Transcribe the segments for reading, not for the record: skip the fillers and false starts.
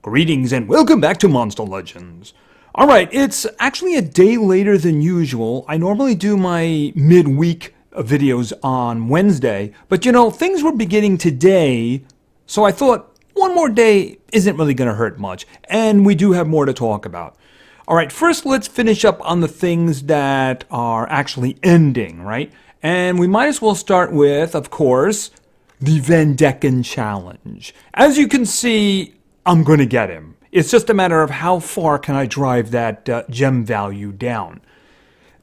Greetings and welcome back to Monster Legends. Alright, it's actually a day later than usual. I normally do my midweek videos on Wednesday, but things were beginning today, so I thought one more day isn't really going to hurt much, and we do have more to talk about. Alright, first let's finish up on the things that are actually ending, right? And we might as well start with, of course, the Van Decken Challenge. As you can see, I'm going to get him. It's just a matter of how far can I drive that gem value down.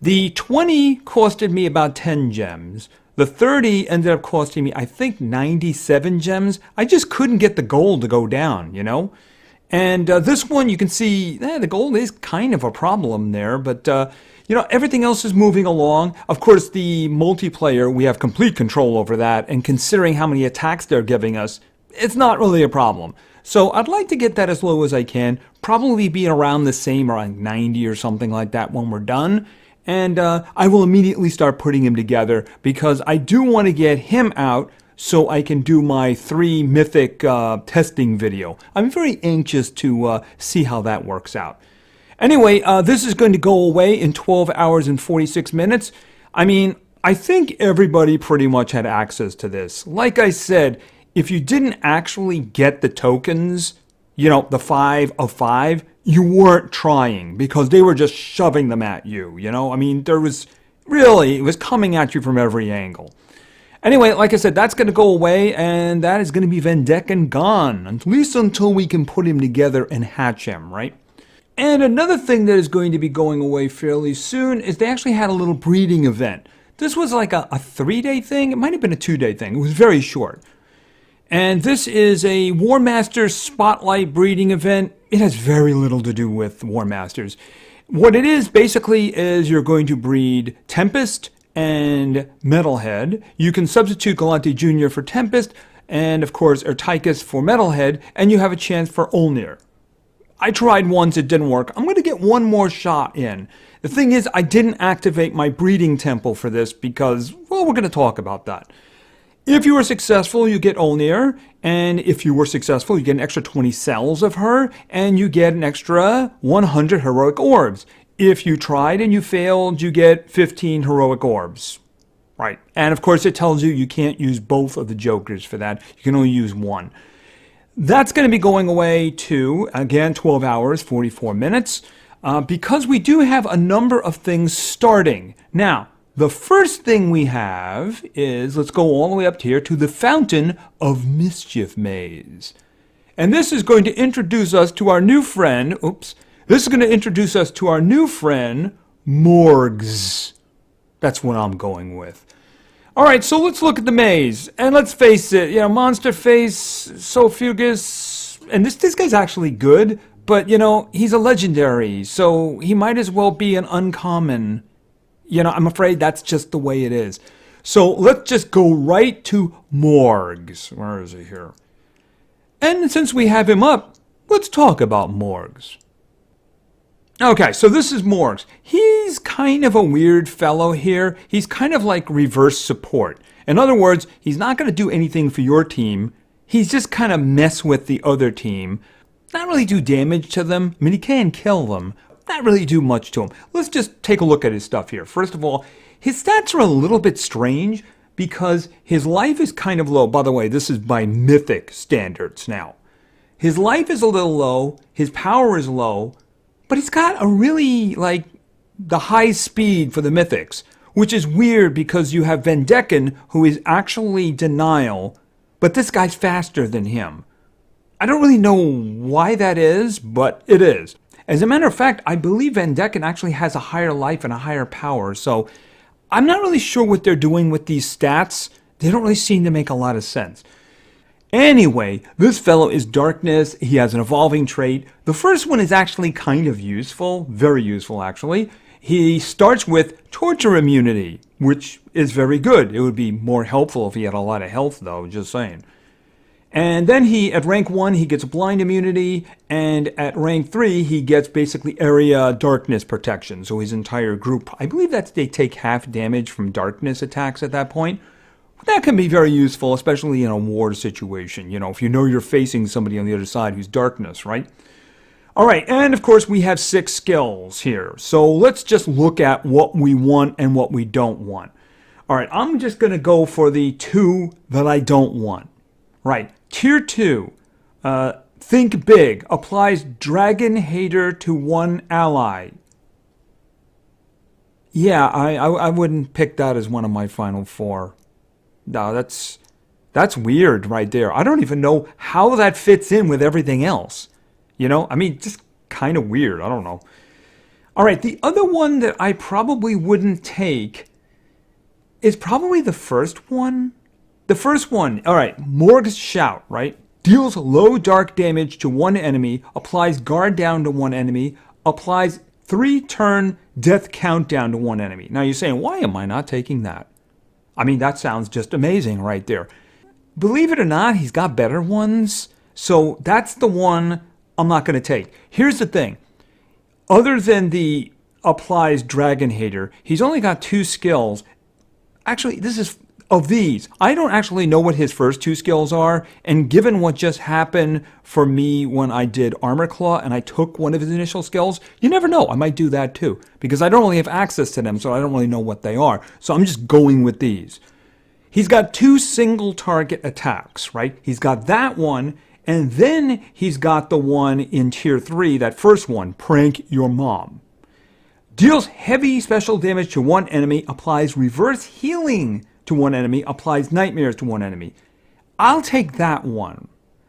The 20 costed me about 10 gems. The 30 ended up costing me, I think, 97 gems. I just couldn't get the gold to go down, And this one, you can see, the gold is kind of a problem there, but everything else is moving along. Of course, the multiplayer, we have complete control over that, and considering how many attacks they're giving us, it's not really a problem. So I'd like to get that as low as I can, probably be around the same, around 90 or something like that when we're done. And I will immediately start putting him together because I do want to get him out so I can do my 3 mythic testing video. I'm very anxious to see how that works out. Anyway, this is going to go away in 12 hours and 46 minutes. I mean, I think everybody pretty much had access to this. Like I said, if you didn't actually get the tokens, the 5 of 5, you weren't trying because they were just shoving them at you, I mean, it was coming at you from every angle. Anyway, like I said, that's going to go away, and that is going to be Van Decken gone, at least until we can put him together and hatch him, right? And another thing that is going to be going away fairly soon is they actually had a little breeding event. This was like a 3-day thing. It might have been a 2-day thing. It was very short. And this is a War Master Spotlight breeding event. It has very little to do with War Masters. What it is basically is you're going to breed Tempest and Metalhead. You can substitute Galante Jr. for Tempest and, of course, Ertychus for Metalhead, and you have a chance for Olnir. I tried once, it didn't work. I'm going to get one more shot in. The thing is, I didn't activate my breeding temple for this because, well, we're going to talk about that. If you were successful, you get Olnir, and if you were successful, you get an extra 20 cells of her, and you get an extra 100 heroic orbs. If you tried and you failed, you get 15 heroic orbs. Right. And of course, it tells you can't use both of the jokers for that. You can only use one. That's going to be going away to, again, 12 hours, 44 minutes, because we do have a number of things starting. Now, the first thing we have is, let's go all the way up here to the Fountain of Mischief Maze. And this is going to introduce us to our new friend, Morgz. That's what I'm going with. Alright, so let's look at the maze. And let's face it, Monster Face, Sulfugus, and this guy's actually good, but, he's a legendary, so he might as well be an uncommon. I'm afraid that's just the way it is. So let's just go right to Morgz. Where is he here? And since we have him up, let's talk about Morgz. Okay, so this is Morgz. He's kind of a weird fellow here. He's kind of like reverse support. In other words, he's not going to do anything for your team. He's just kind of mess with the other team. Not really do damage to them. I mean, he can kill them. Not really do much to him. Let's just take a look at his stuff here. First of all, his stats are a little bit strange because his life is kind of low. By the way, this is by mythic standards now. His life is a little low. His power is low. But he's got a really, the high speed for the mythics, which is weird because you have Van Decken, who is actually denial, but this guy's faster than him. I don't really know why that is, but it is. As a matter of fact, I believe Van Decken actually has a higher life and a higher power, so I'm not really sure what they're doing with these stats. They don't really seem to make a lot of sense. Anyway, this fellow is Darkness. He has an evolving trait. The first one is actually kind of useful, very useful actually. He starts with Torture Immunity, which is very good. It would be more helpful if he had a lot of health though, just saying. And then at rank 1, he gets Blind Immunity, and at rank 3, he gets basically Area Darkness Protection, so his entire group, I believe they take half damage from darkness attacks at that point. That can be very useful, especially in a war situation. If you know you're facing somebody on the other side who's darkness, right? All right, and of course we have 6 skills here. So let's just look at what we want and what we don't want. All right, I'm just going to go for the 2 that I don't want. Right, Tier 2, Think Big, applies Dragon Hater to 1 ally. Yeah, I wouldn't pick that as one of my final 4. No, that's weird right there. I don't even know how that fits in with everything else. Just kind of weird. I don't know. All right, the other one that I probably wouldn't take is probably the first one. The first one, all right, Morg's Shout, right? Deals low dark damage to 1 enemy, applies guard down to 1 enemy, applies 3-turn death countdown to 1 enemy. Now you're saying, why am I not taking that? That sounds just amazing right there. Believe it or not, he's got better ones. So that's the one I'm not going to take. Here's the thing. Other than the applies Dragon Hater, he's only got 2 skills. Actually, this is of these. I don't actually know what his first 2 skills are. And given what just happened for me when I did Armor Claw and I took one of his initial skills, you never know. I might do that too. Because I don't really have access to them, so I don't really know what they are. So I'm just going with these. He's got 2 single target attacks, right? He's got that one, and then he's got the one in Tier 3, that first one, Prank Your Mom. Deals heavy special damage to 1 enemy, applies reverse healing to 1 enemy, applies nightmares to 1 enemy. I'll take that one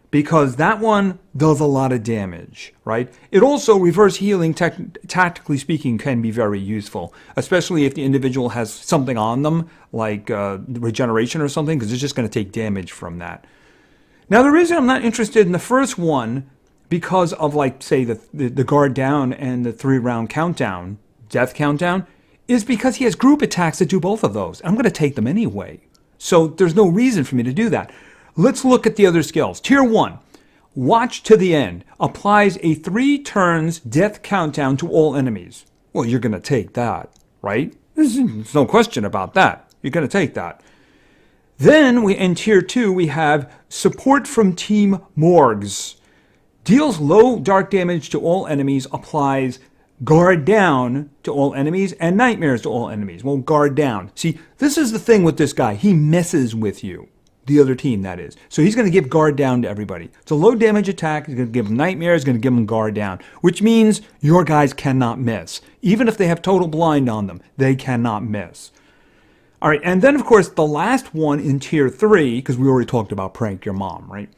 because that one does a lot of damage, right? It also, reverse healing, tactically speaking, can be very useful, especially if the individual has something on them, like regeneration or something, because it's just going to take damage from that. Now, the reason I'm not interested in the first one, because of, like, say, the guard down and the 3-round countdown, death countdown, is because he has group attacks that do both of those. I'm going to take them anyway. So there's no reason for me to do that. Let's look at the other skills. Tier 1, Watch to the End, applies a 3 turns death countdown to all enemies. Well, you're going to take that, right? There's no question about that. You're going to take that. Then in Tier 2, we have Support from Team Morgues. Deals low dark damage to all enemies, applies guard down to all enemies, and nightmares to all enemies. Well, guard down. See, this is the thing with this guy. He messes with you. The other team, that is. So he's going to give guard down to everybody. It's a low damage attack. He's going to give them nightmares. He's going to give them guard down, which means your guys cannot miss. Even if they have total blind on them, they cannot miss. All right, and then, of course, the last one in Tier 3, because we already talked about Prank Your Mom, right?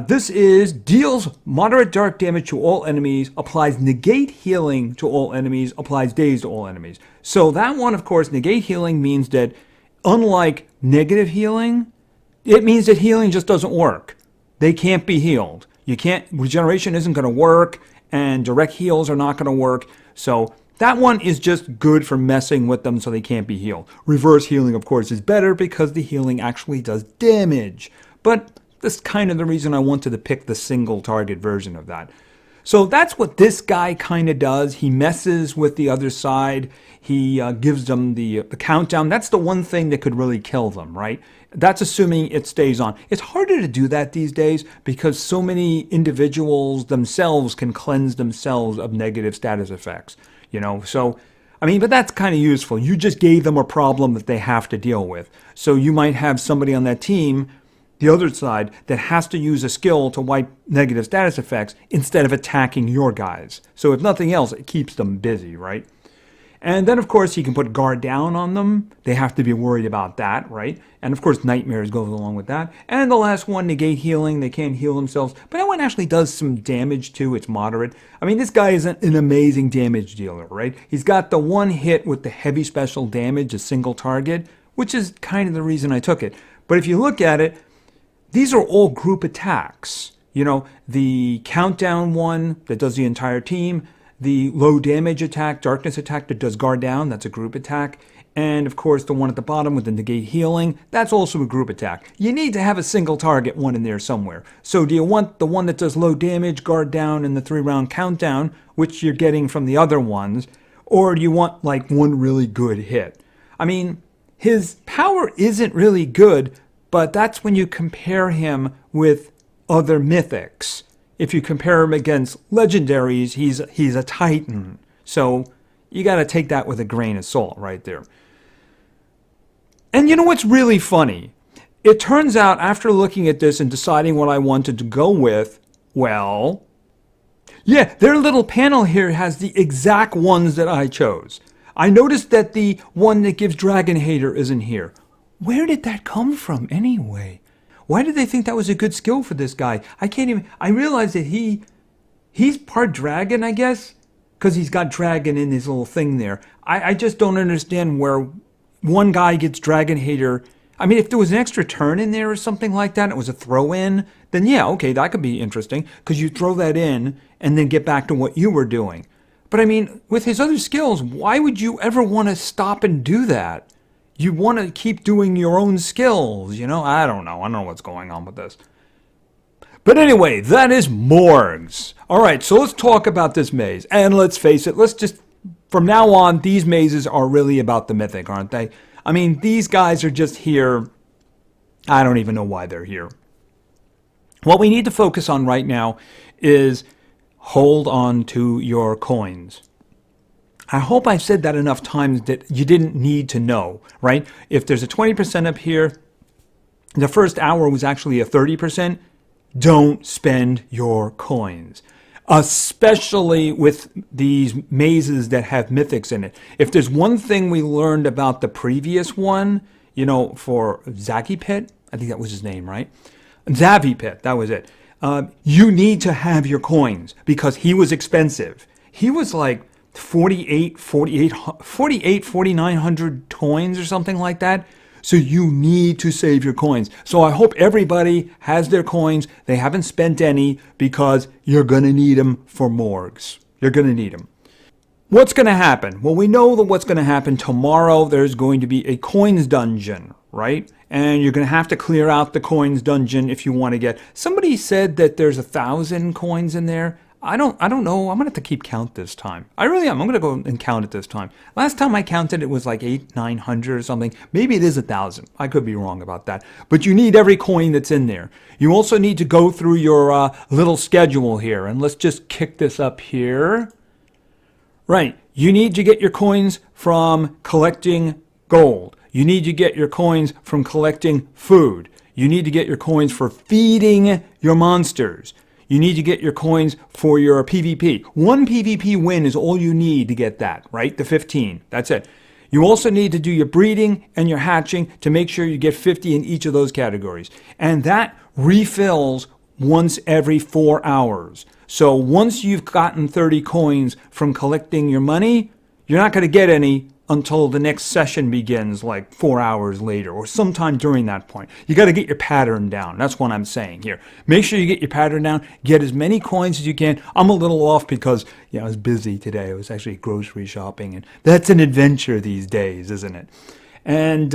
This is deals moderate dark damage to all enemies, applies negate healing to all enemies, applies daze to all enemies. So that one, of course, negate healing means that unlike negative healing, it means that healing just doesn't work. They can't be healed. Regeneration isn't going to work, and direct heals are not going to work. So that one is just good for messing with them so they can't be healed. Reverse healing, of course, is better because the healing actually does damage. But that's kind of the reason I wanted to pick the single target version of that. So that's what this guy kind of does. He messes with the other side. He gives them the countdown. That's the one thing that could really kill them, right? That's assuming it stays on. It's harder to do that these days because so many individuals themselves can cleanse themselves of negative status effects, So, but that's kind of useful. You just gave them a problem that they have to deal with. So you might have somebody on that team, the other side, that has to use a skill to wipe negative status effects instead of attacking your guys. So if nothing else, it keeps them busy, right? And then, of course, he can put guard down on them. They have to be worried about that, right? And, of course, nightmares goes along with that. And the last one, negate healing. They can't heal themselves. But that one actually does some damage, too. It's moderate. This guy is an amazing damage dealer, right? He's got the one hit with the heavy special damage, a single target, which is kind of the reason I took it. But if you look at it, these are all group attacks. The countdown one that does the entire team, the low damage attack, darkness attack that does guard down, that's a group attack. And of course, the one at the bottom with the negate healing, that's also a group attack. You need to have a single target one in there somewhere. So do you want the one that does low damage, guard down, and the 3-round countdown, which you're getting from the other ones? Or do you want like one really good hit? his power isn't really good, but that's when you compare him with other mythics. If you compare him against legendaries, he's a titan. So you got to take that with a grain of salt right there. And you know what's really funny? It turns out after looking at this and deciding what I wanted to go with, well, yeah, their little panel here has the exact ones that I chose. I noticed that the one that gives Dragon Hater isn't here. Where did that come from anyway? Why did they think that was a good skill for this guy? I realized that he's part dragon, I guess, because he's got dragon in his little thing there. I just don't understand where one guy gets Dragon Hater. I mean, if there was an extra turn in there or something like that, and it was a throw-in, then yeah, okay, that could be interesting, because you throw that in and then get back to what you were doing. But I mean, with his other skills, why would you ever want to stop and do that? You want to keep doing your own skills, you know? I don't know what's going on with this. But anyway, that is Morgues. All right, so let's talk about this maze. And let's face it, from now on, these mazes are really about the mythic, aren't they? I mean, these guys are just here. I don't even know why they're here. What we need to focus on right now is hold on to your coins. I hope I've said that enough times that you didn't need to know, right? If there's a 20% up here, the first hour was actually a 30%, don't spend your coins. Especially with these mazes that have mythics in it. If there's one thing we learned about the previous one, you know, for Zaki Pit, I think that was his name, right? Zavi Pit, that was it. You need to have your coins because he was expensive. He was like 4,900 coins or something like that. So you need to save your coins. So I hope everybody has their coins. They haven't spent any because you're going to need them for Morgues. You're going to need them. What's going to happen? Well, we know that what's going to happen tomorrow. There's going to be a coins dungeon, right? And you're going to have to clear out the coins dungeon if you want to get. Somebody said that there's 1,000 coins in there. I don't know. I'm going to have to keep count this time. I really am. I'm going to go and count it this time. Last time I counted, it was like 900 or something. Maybe it is 1,000. I could be wrong about that. But you need every coin that's in there. You also need to go through your little schedule here. And let's just kick this up here. Right. You need to get your coins from collecting gold. You need to get your coins from collecting food. You need to get your coins for feeding your monsters. You need to get your coins for your PvP. One PvP win is all you need to get that, right? The 15. That's it. You also need to do your breeding and your hatching to make sure you get 50 in each of those categories. And that refills once every 4 hours. So once you've gotten 30 coins from collecting your money, you're not going to get any until the next session begins like 4 hours later or sometime during that point. You got to get your pattern down. That's what I'm saying here. Make sure you get your pattern down. Get as many coins as you can. I'm a little off because I was busy today. I was actually grocery shopping, and that's an adventure these days, isn't it? And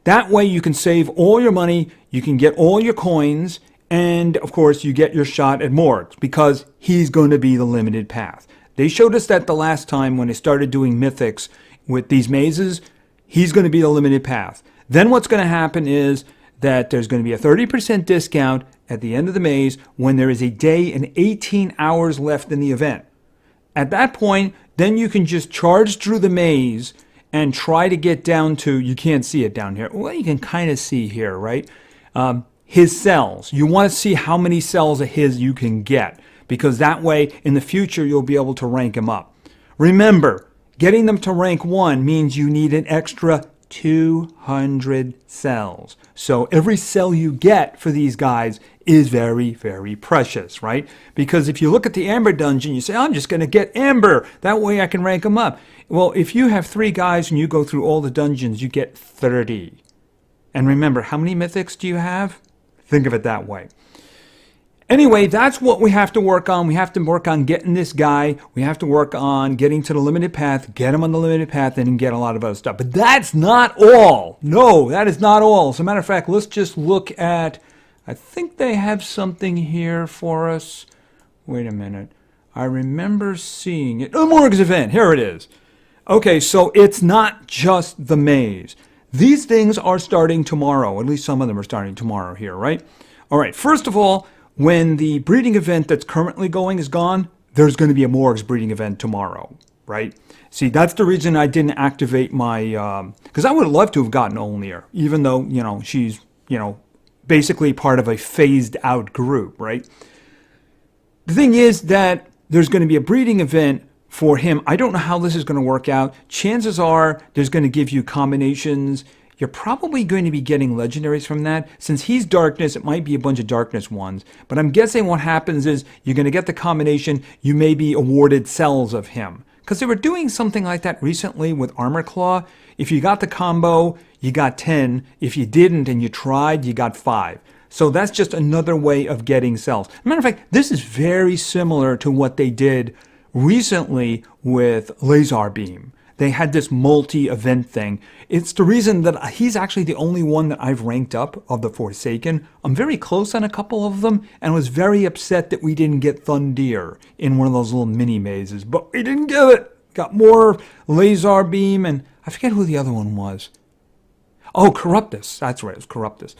that way you can save all your money. You can get all your coins. And, of course, you get your shot at Morgues because he's going to be the limited path. They showed us that the last time when they started doing mythics with these mazes, he's going to be the limited path. Then what's going to happen is that there's going to be a 30% discount at the end of the maze when there is a day and 18 hours left in the event. At that point, then you can just charge through the maze and try to get down to, you can't see it down here. Well, you can kind of see here, right? His cells. You want to see how many cells of his you can get, because that way in the future you'll be able to rank him up. Remember, getting them to rank 1 means you need an extra 200 cells. So every cell you get for these guys is very, very precious, right? Because if you look at the Amber dungeon, you say, I'm just going to get Amber. That way I can rank them up. Well, if you have 3 guys and you go through all the dungeons, you get 30. And remember, how many mythics do you have? Think of it that way. Anyway, that's what we have to work on. We have to work on getting this guy. We have to work on getting to the limited path, get him on the limited path, and get a lot of other stuff. But that's not all. No, that is not all. As a matter of fact, let's just look at, I think they have something here for us. Wait a minute. I remember seeing it. Oh, Morgz event. Here it is. Okay, so it's not just the maze. These things are starting tomorrow. At least some of them are starting tomorrow here, right? All right, first of all, when the breeding event that's currently going is gone, there's going to be a Morgues breeding event tomorrow, right? See, that's the reason I didn't activate my, because I would love to have gotten Olnir, even though, she's, basically part of a phased out group, right? The thing is that there's going to be a breeding event for him. I don't know how this is going to work out. Chances are there's going to give you combinations. You're probably going to be getting legendaries from that. Since he's darkness, it might be a bunch of darkness ones. But I'm guessing what happens is you're going to get the combination. You may be awarded cells of him. Because they were doing something like that recently with Armor Claw. If you got the combo, you got 10. If you didn't and you tried, you got 5. So that's just another way of getting cells. As a matter of fact, this is very similar to what they did recently with Laser Beam. They had this multi-event thing. It's the reason that he's actually the only one that I've ranked up of the Forsaken. I'm very close on a couple of them and was very upset that we didn't get Thundir in one of those little mini mazes. But we didn't get it. Got more Laser Beam and I forget who the other one was. Oh, Corruptus. That's right, it was Corruptus.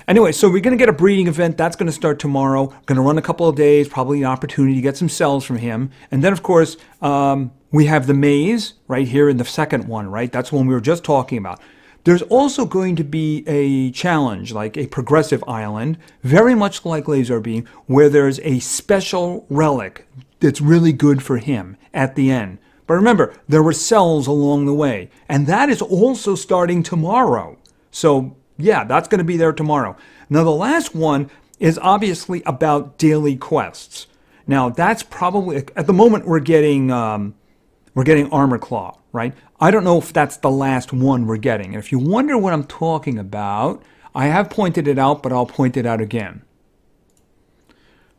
Anyway, so we're going to get a breeding event. That's going to start tomorrow. Going to run a couple of days, probably an opportunity to get some cells from him. And then, of course, we have the maze right here in the second one, right? That's one we were just talking about. There's also going to be a challenge, like a progressive island, very much like Laser Beam, where there's a special relic that's really good for him at the end. But remember, there were cells along the way. And that is also starting tomorrow. So yeah, that's going to be there tomorrow. Now, the last one is obviously about daily quests. Now, that's probably, at the moment, we're getting Armor Claw, right? I don't know if that's the last one we're getting. And if you wonder what I'm talking about, I have pointed it out, but I'll point it out again.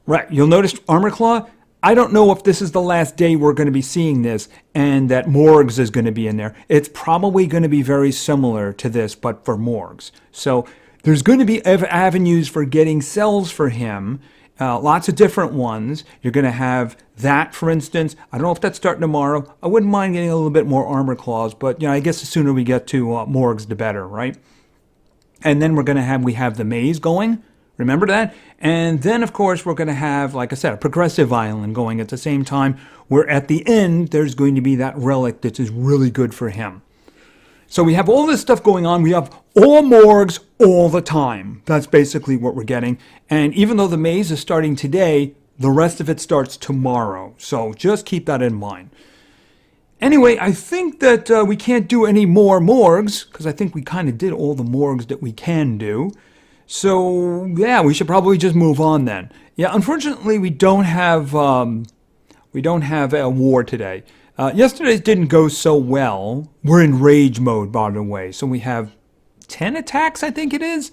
Right, you'll notice Armor Claw. I don't know if this is the last day we're going to be seeing this and that Morgz is going to be in there. It's probably going to be very similar to this, but for Morgz. So there's going to be avenues for getting cells for him, lots of different ones. You're going to have that, for instance. I don't know if that's starting tomorrow. I wouldn't mind getting a little bit more Armor Claws, but I guess the sooner we get to Morgz, the better, right? And then we have the maze going. Remember that? And then, of course, we're going to have, like I said, a progressive island going at the same time, where at the end, there's going to be that relic that is really good for him. So we have all this stuff going on. We have all Morgues all the time. That's basically what we're getting. And even though the maze is starting today, the rest of it starts tomorrow. So just keep that in mind. Anyway, I think that we can't do any more Morgues, because I think we kind of did all the Morgues that we can do. So, yeah, we should probably just move on then. Yeah, unfortunately, we don't have a war today. Yesterday's didn't go so well. We're in rage mode, by the way. So we have 10 attacks, I think it is.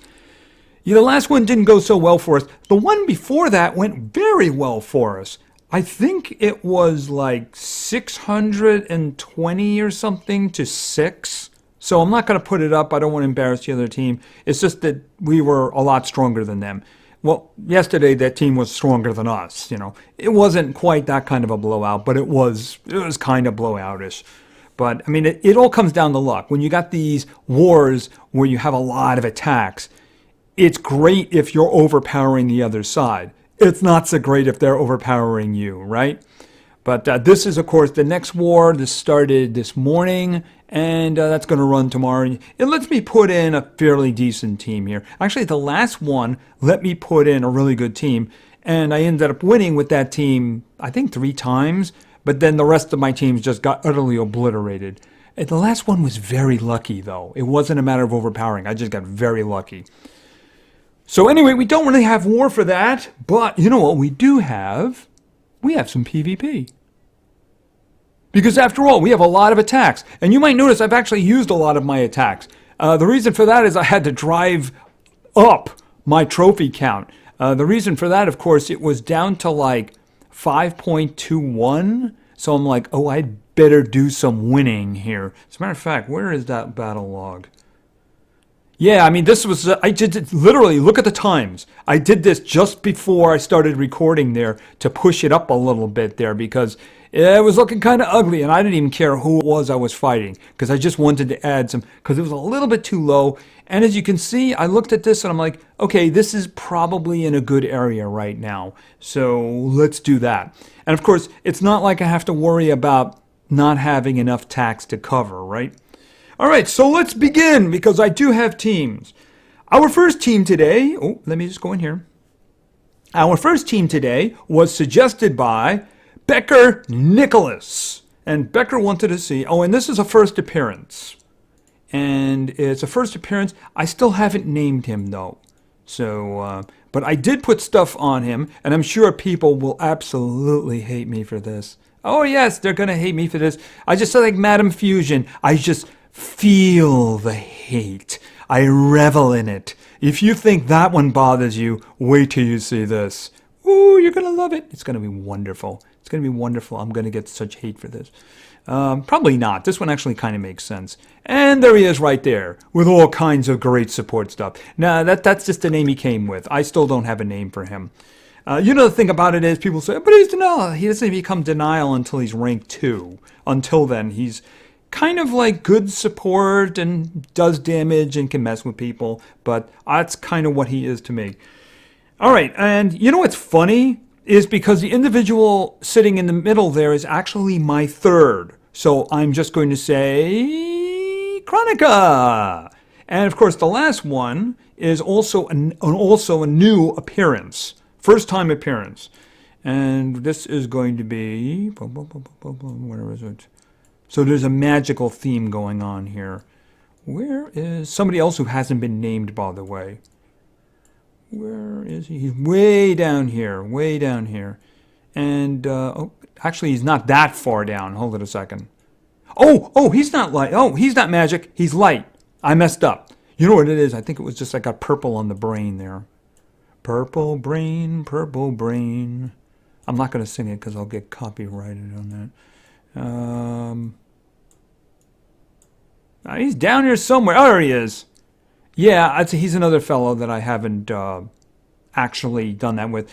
The last one didn't go so well for us. The one before that went very well for us. I think it was like 620 or something to 6. So I'm not going to put it up. I don't want to embarrass the other team. It's just that we were a lot stronger than them. Well, yesterday that team was stronger than us. It wasn't quite that kind of a blowout, but it was kind of blowoutish. But I mean, it all comes down to luck. When you got these wars where you have a lot of attacks, it's great if you're overpowering the other side. It's not so great if they're overpowering you, right? But this is, of course, the next war. This started this morning, and that's going to run tomorrow. It lets me put in a fairly decent team here. Actually, the last one let me put in a really good team, and I ended up winning with that team, I think, 3 times. But then the rest of my teams just got utterly obliterated. And the last one was very lucky, though. It wasn't a matter of overpowering. I just got very lucky. So anyway, we don't really have war for that. But you know what we do have? We have some PvP. Because after all, we have a lot of attacks. And you might notice I've actually used a lot of my attacks. The reason for that is I had to drive up my trophy count. The reason for that, of course, it was down to like 5.21. So I'm like, oh, I'd better do some winning here. As a matter of fact, where is that battle log? Yeah, I mean, this was, I did literally, look at the times. I did this just before I started recording there to push it up a little bit there because It was looking kind of ugly, and I didn't even care who it was I was fighting, because I just wanted to add some, because it was a little bit too low. And as you can see, I looked at this and I'm like, okay, this is probably in a good area right now, so let's do that. And of course, it's not like I have to worry about not having enough tax to cover, right? All right, so let's begin, because I do have teams. Our first team today, oh, let me just go in here. Our first team today was suggested by Becker Nicholas. And Becker wanted to see, oh, and this is a first appearance. And it's a first appearance. I still haven't named him, though. So, but I did put stuff on him, and I'm sure people will absolutely hate me for this. Oh, yes, they're going to hate me for this. I just said like Madam Fusion. I just feel the hate. I revel in it. If you think that one bothers you, wait till you see this. Ooh, you're going to love it. It's going to be wonderful. It's going to be wonderful. I'm going to get such hate for this. Probably not. This one actually kind of makes sense. And there he is right there with all kinds of great support stuff. Now, that's just the name he came with. I still don't have a name for him. You know, the thing about it is people say, but he's denial. He doesn't become denial until he's rank 2. Until then, he's kind of like good support and does damage and can mess with people. But that's kind of what he is to me. All right, and you know what's funny is because the individual sitting in the middle there is actually my third. So I'm just going to say Chronica. And of course, the last one is also a new appearance. First time appearance. And this is going to be, where is it? So there's a magical theme going on here. Where is somebody else who hasn't been named, by the way? Where is he? He's way down here, way down here. And, oh, actually, he's not that far down. Hold it a second. Oh, he's not light. Oh, he's not magic. He's light. I messed up. You know what it is? I think it was just I got purple on the brain there. Purple brain, purple brain. I'm not going to sing it because I'll get copyrighted on that. He's down here somewhere. Oh, there he is. Yeah, I'd say he's another fellow that I haven't actually done that with.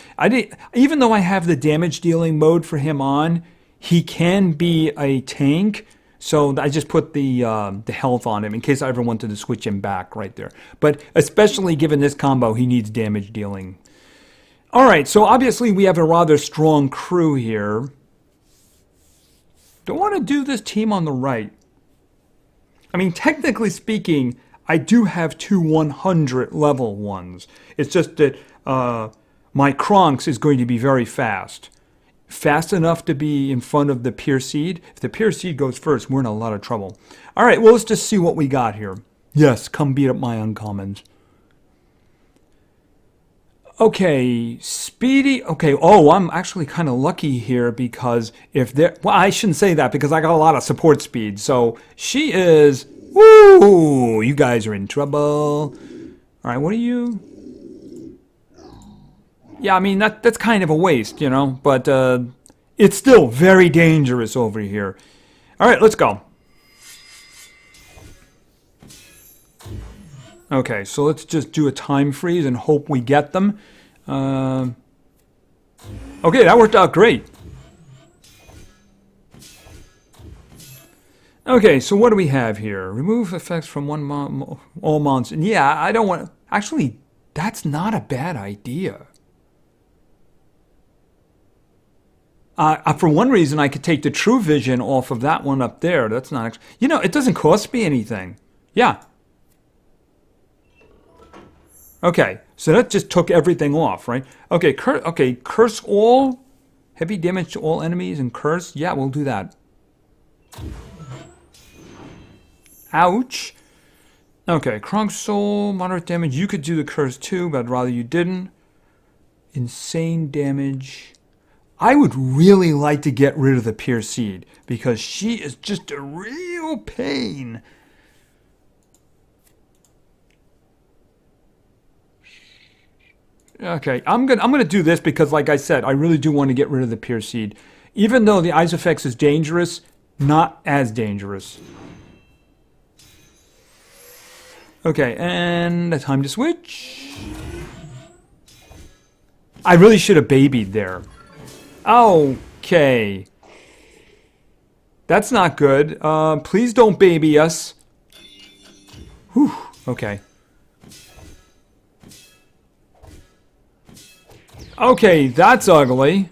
Even though I have the damage dealing mode for him on, he can be a tank. So I just put the health on him in case I ever wanted to switch him back right there. But especially given this combo, he needs damage dealing. All right, so obviously we have a rather strong crew here. Don't want to do this team on the right. I mean, technically speaking, I do have 2 100 level ones. It's just that my Kronks is going to be very fast. Fast enough to be in front of the Pure Seed. If the Pure Seed goes first, we're in a lot of trouble. All right, well, let's just see what we got here. Yes, come beat up my uncommons. Okay, Speedy. Okay, oh, I'm actually kind of lucky here because if there... Well, I shouldn't say that because I got a lot of support speed. So she is... Woo! You guys are in trouble. All right, what are you... Yeah, I mean, that's kind of a waste, you know, but it's still very dangerous over here. All right, let's go. Okay, so let's just do a time freeze and hope we get them. Okay, that worked out great. Okay, so what do we have here? Remove effects from all monsters. Yeah, I don't want... Actually, that's not a bad idea. For one reason, I could take the True Vision off of that one up there. That's not actually... You know, it doesn't cost me anything. Yeah. Okay, so that just took everything off, right? Okay, curse all. Heavy damage to all enemies and curse. Yeah, we'll do that. Ouch. Okay, Kronk Soul, moderate damage. You could do the curse too, but I'd rather you didn't. Insane damage. I would really like to get rid of the Pure Seed because she is just a real pain. Okay, I'm gonna do this because, like I said, I really do want to get rid of the Pure Seed. Even though the Ice Effects is dangerous, not as dangerous. Okay, and time to switch. I really should have babied there. Okay. That's not good. Please don't baby us. Whew. Okay. Okay, that's ugly.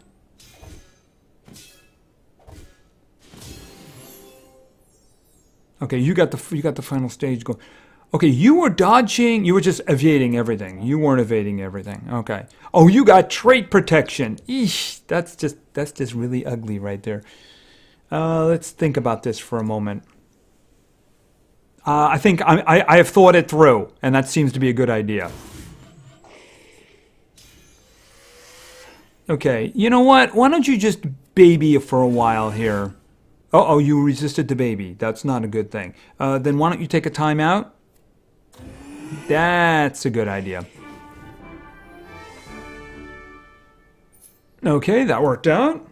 Okay, you got the final stage going. Okay, you were dodging. You were just evading everything. You weren't evading everything. Okay. Oh, you got trait protection. Eesh, that's just really ugly right there. Let's think about this for a moment. I think I have thought it through, and that seems to be a good idea. Okay, you know what? Why don't you just baby for a while here? Oh, you resisted the baby. That's not a good thing. Then why don't you take a time out? That's a good idea. Okay, that worked out.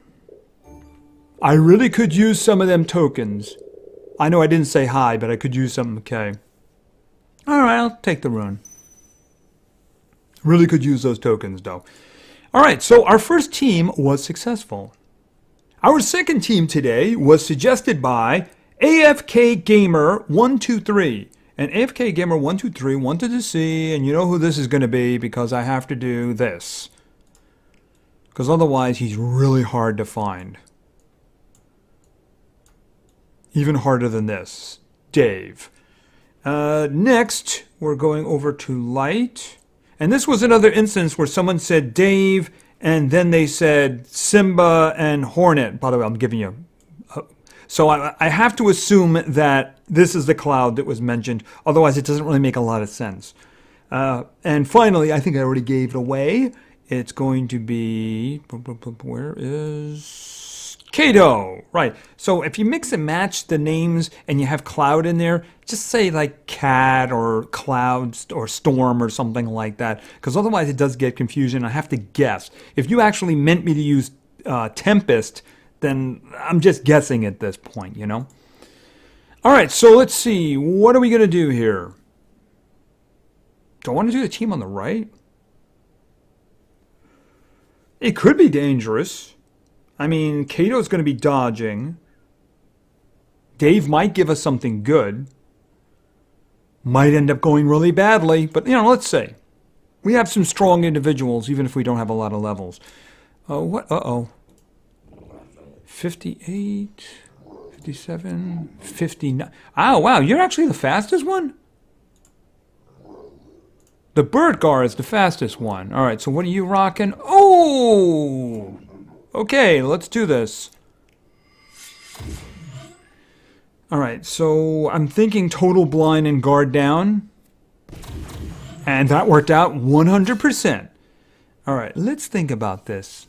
I really could use some of them tokens. I know I didn't say hi, but I could use some. Okay. Alright, I'll take the rune. Really could use those tokens, though. Alright, so our first team was successful. Our second team today was suggested by AFK Gamer 123. And AFK Gamer 123 wanted to see, and you know who this is going to be because I have to do this. Because otherwise he's really hard to find. Even harder than this. Dave. Next, we're going over to Light. And this was another instance where someone said Dave, and then they said Simba and Hornet. By the way, I'm giving you... So I have to assume that this is the cloud that was mentioned. Otherwise, it doesn't really make a lot of sense. And finally, I think I already gave it away. It's going to be... Where is... Kato! Right. So if you mix and match the names and you have cloud in there, just say like cat or cloud or storm or something like that. Because otherwise it does get confusing. I have to guess. If you actually meant me to use Tempest, then I'm just guessing at this point, you know? All right, so let's see. What are we going to do here? Do I want to do the team on the right? It could be dangerous. I mean, Kato's going to be dodging. Dave might give us something good. Might end up going really badly, but, you know, let's see. We have some strong individuals, even if we don't have a lot of levels. What? Uh-oh. 58, 57, 59. Oh, wow, you're actually the fastest one? The Birdgar is the fastest one. All right, so what are you rocking? Oh! Okay, let's do this. All right, so I'm thinking total blind and guard down. And that worked out 100%. All right, let's think about this.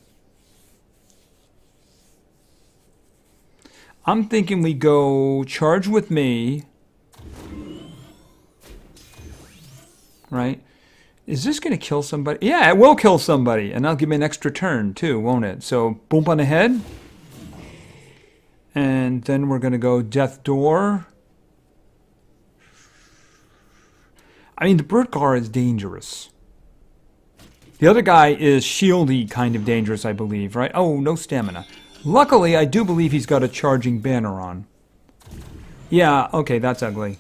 I'm thinking we go charge with me. Right? Is this going to kill somebody? Yeah, it will kill somebody. And that'll give me an extra turn too, won't it? So, boom on the head. And then we're going to go Death Door. I mean, the Birdgar is dangerous. The other guy is shieldy kind of dangerous, I believe, right? Oh, no stamina. Luckily, I do believe he's got a charging banner on. Yeah, okay, that's ugly.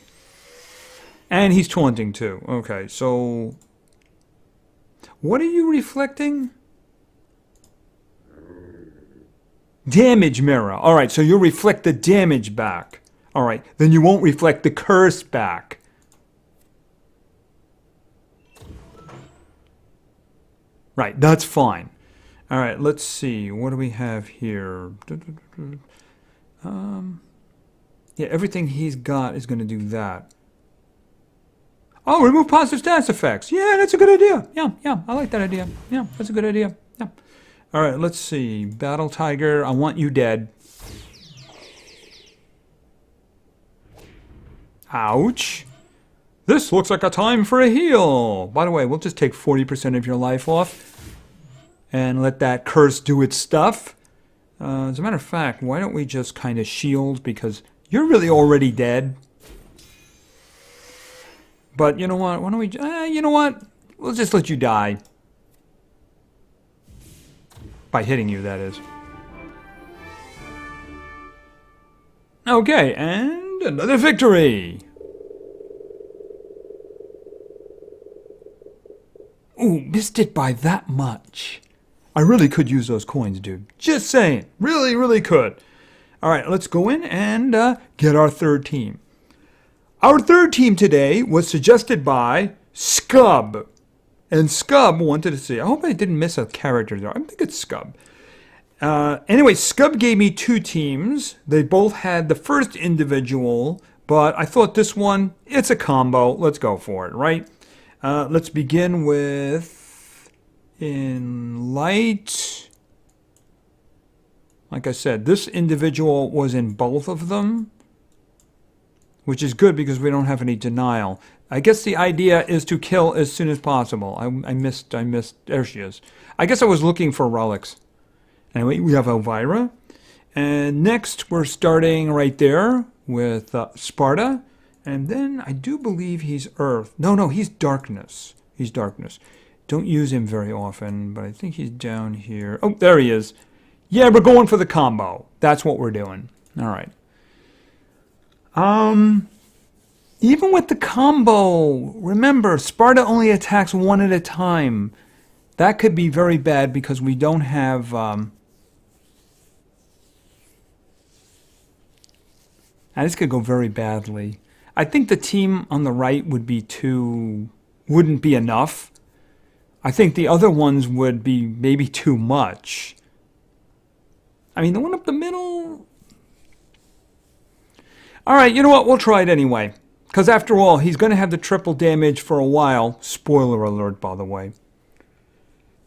And he's taunting too. Okay, so... What are you reflecting? Damage mirror. Alright, so you'll reflect the damage back. Alright, then you won't reflect the curse back. Right, that's fine. Alright, let's see. What do we have here? Yeah, everything he's got is going to do that. Oh, remove positive stats effects. Yeah, that's a good idea. Yeah, I like that idea. Yeah, that's a good idea. Yeah. All right, let's see. Battle Tiger, I want you dead. Ouch. This looks like a time for a heal. By the way, we'll just take 40% of your life off and let that curse do its stuff. As a matter of fact, why don't we just kind of shield because you're really already dead. But you know what? Why don't we... you know what? We'll just let you die. By hitting you, that is. Okay, and another victory. Ooh, missed it by that much. I really could use those coins, dude. Just saying. Really, really could. All right, let's go in and get our third team. Our third team today was suggested by Scub. And Scub wanted to see. I hope I didn't miss a character there. I think it's Scub. Anyway, Scub gave me two teams. They both had the first individual, but I thought this one, it's a combo. Let's go for it, right? Let's begin with in light. Like I said, this individual was in both of them, which is good because we don't have any denial. I guess the idea is to kill as soon as possible. I missed, there she is. I guess I was looking for relics. Anyway, we have Elvira. And next we're starting right there with Sparta. And then I do believe he's Earth. No, he's Darkness. He's Darkness. Don't use him very often, but I think he's down here. Oh, there he is. Yeah, we're going for the combo. That's what we're doing. All right. Even with the combo, remember, Sparta only attacks one at a time. That could be very bad because we don't have... this could go very badly. I think the team on the right would be wouldn't be enough. I think the other ones would be maybe too much. I mean, the one up the middle... All right, you know what? We'll try it anyway. Because after all, he's going to have the triple damage for a while. Spoiler alert, by the way.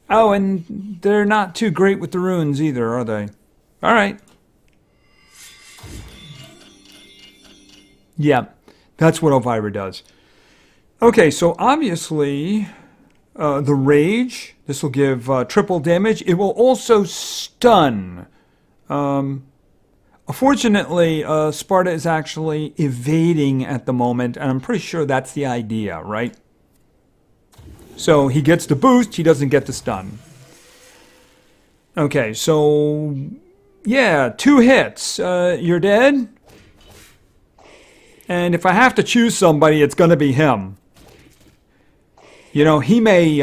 Oh, and they're not too great with the runes either, are they? All right. Yeah, that's what Elvira does. Okay, so obviously, the Rage, this will give triple damage. It will also stun. Unfortunately, Sparta is actually evading at the moment, and I'm pretty sure that's the idea, right? So he gets the boost, he doesn't get the stun. Okay, so yeah, 2 hits. You're dead. And if I have to choose somebody, it's going to be him. You know, he may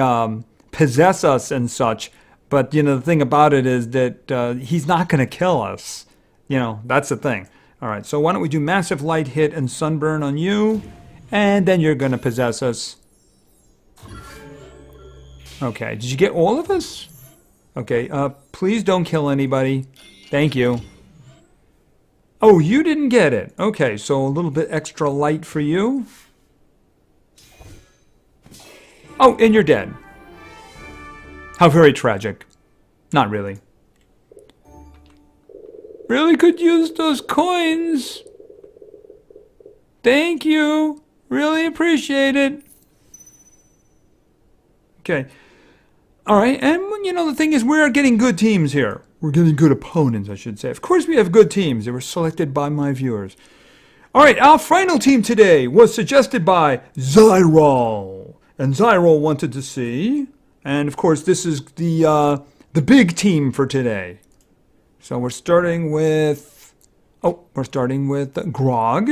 possess us and such, but, you know, the thing about it is that he's not going to kill us. You know, that's the thing. All right, so why don't we do massive light hit and sunburn on you, and then you're going to possess us. Okay, did you get all of us? Okay, please don't kill anybody. Thank you. Oh, you didn't get it. Okay, so a little bit extra light for you. Oh, and you're dead. How very tragic. Not really. Really could use those coins. Thank you. Really appreciate it. Okay. All right, and you know, the thing is, we're getting good teams here. We're getting good opponents, I should say. Of course we have good teams. They were selected by my viewers. All right, our final team today was suggested by Zyrol. And Zyrol wanted to see. And, of course, this is the big team for today. So we're starting with... Oh, we're starting with Grog.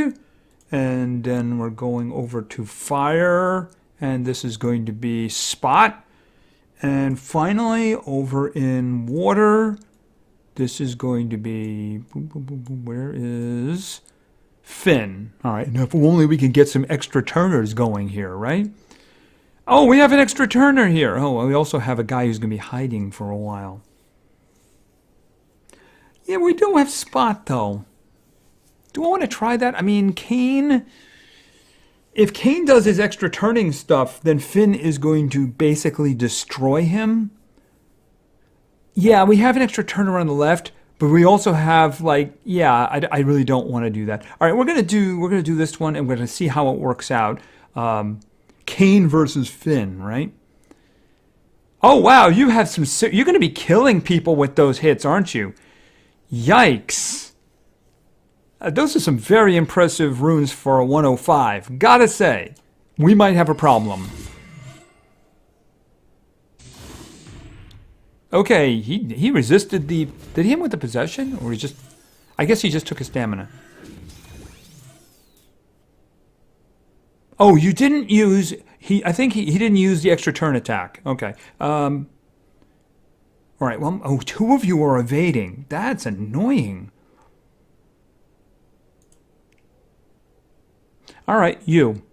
And then we're going over to Fire. And this is going to be Spot. And finally, over in Water... This is going to be, where is Finn? All right, now if only we can get some extra turners going here, right? Oh, we have an extra turner here. Oh, we also have a guy who's going to be hiding for a while. Yeah, we do have Spot, though. Do I want to try that? I mean, Kane... If Kane does his extra turning stuff, then Finn is going to basically destroy him. Yeah, we have an extra turner on the left, but we also have I really don't want to do that. All right, we're gonna do this one, and we're gonna see how it works out. Kane versus Finn, right? Oh wow, you have some. You're gonna be killing people with those hits, aren't you? Yikes! Those are some very impressive runes for a 105. Gotta say, we might have a problem. Okay, he resisted the... Did he hit him with the possession? Or he just... I guess he just took his stamina. Oh, you didn't use... I think he didn't use the extra turn attack. Okay. All right, well, oh, two of you are evading. That's annoying. All right, you.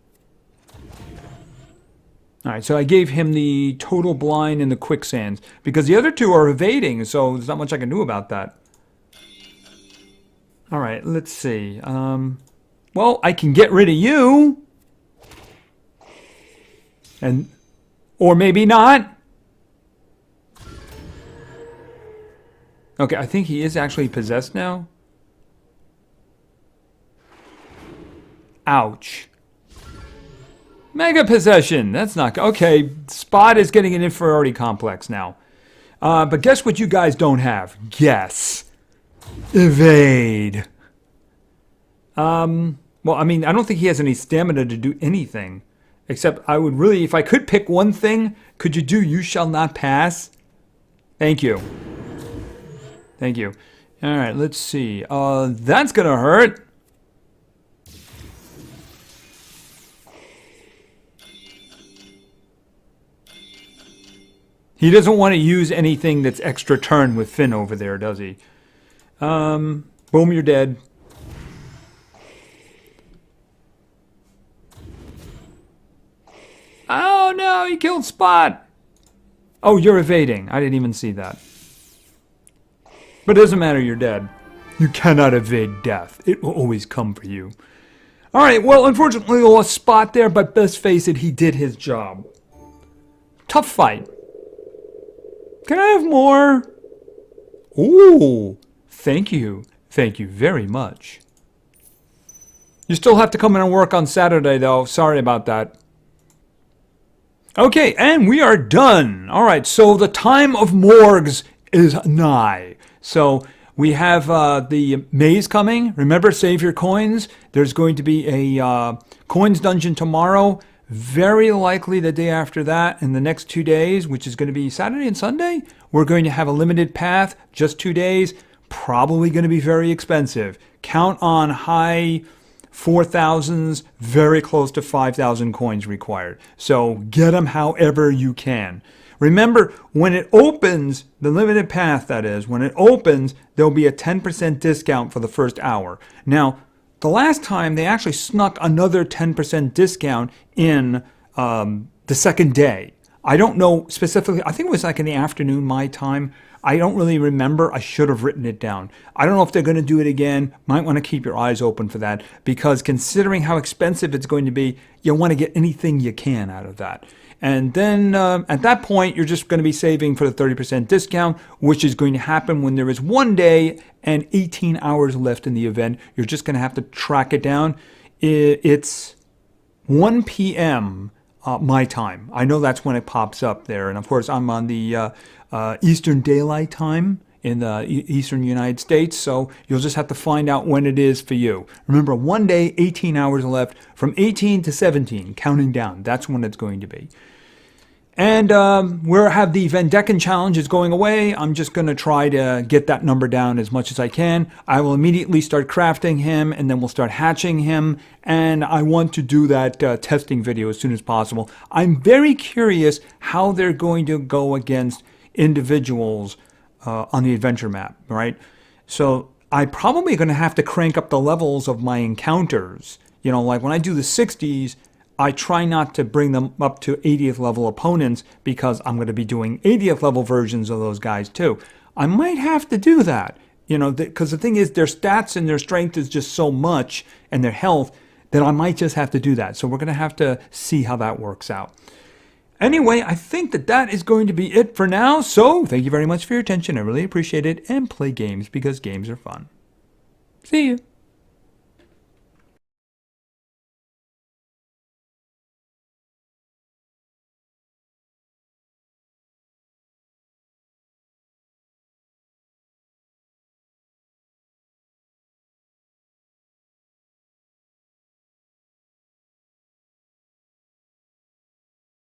All right, so I gave him the total blind and the quicksands because the other two are evading, so there's not much I can do about that. All right, let's see. Well, I can get rid of you. And, or maybe not. Okay, I think he is actually possessed now. Ouch. Mega possession. That's not... Okay, Spot is getting an inferiority complex now. But guess what you guys don't have? Guess. Evade. Well, I mean, I don't think he has any stamina to do anything. Except I would really... If I could pick one thing, could you do You Shall Not Pass? Thank you. Thank you. All right, let's see. That's going to hurt. He doesn't want to use anything that's extra turn with Finn over there, does he? Boom, you're dead. Oh no, he killed Spot. Oh, you're evading. I didn't even see that. But it doesn't matter, you're dead. You cannot evade death. It will always come for you. Alright, well, unfortunately, we lost Spot there, but let's face it, he did his job. Tough fight. Can I have more? Ooh, thank you. Thank you very much. You still have to come in and work on Saturday, though. Sorry about that. Okay, and we are done. All right, so the time of Morgues is nigh. So we have the maze coming. Remember, save your coins. There's going to be a coins dungeon tomorrow. Very likely the day after that, in the next 2 days, which is going to be Saturday and Sunday, we're going to have a limited path, just 2 days. Probably going to be very expensive. Count on high 4,000s, very close to 5,000 coins required. So get them however you can. Remember, when it opens, the limited path that is, when it opens, there'll be a 10% discount for the first hour. Now, the last time they actually snuck another 10% discount in the second day. I don't know specifically, I think it was like in the afternoon my time. I don't really remember. I should have written it down. I don't know if they're going to do it again. Might want to keep your eyes open for that because considering how expensive it's going to be, you want to get anything you can out of that. And then at that point, you're just going to be saving for the 30% discount, which is going to happen when there is 1 day and 18 hours left in the event. You're just going to have to track it down. It's 1 p.m. My time. I know that's when it pops up there. And of course, I'm on the Eastern Daylight Time in the Eastern United States. So you'll just have to find out when it is for you. Remember, 1 day, 18 hours left. From 18 to 17, counting down. That's when it's going to be. And we'll have the Van Decken challenge is going away. I'm just going to try to get that number down as much as I can. I will immediately start crafting him, and then we'll start hatching him. And I want to do that testing video as soon as possible. I'm very curious how they're going to go against individuals on the adventure map, right? So I'm probably going to have to crank up the levels of my encounters. You know, like when I do the 60s, I try not to bring them up to 80th level opponents because I'm going to be doing 80th level versions of those guys too. I might have to do that, you know, because the thing is their stats and their strength is just so much and their health that I might just have to do that. So we're going to have to see how that works out. Anyway, I think that is going to be it for now. So thank you very much for your attention. I really appreciate it. And play games because games are fun. See you.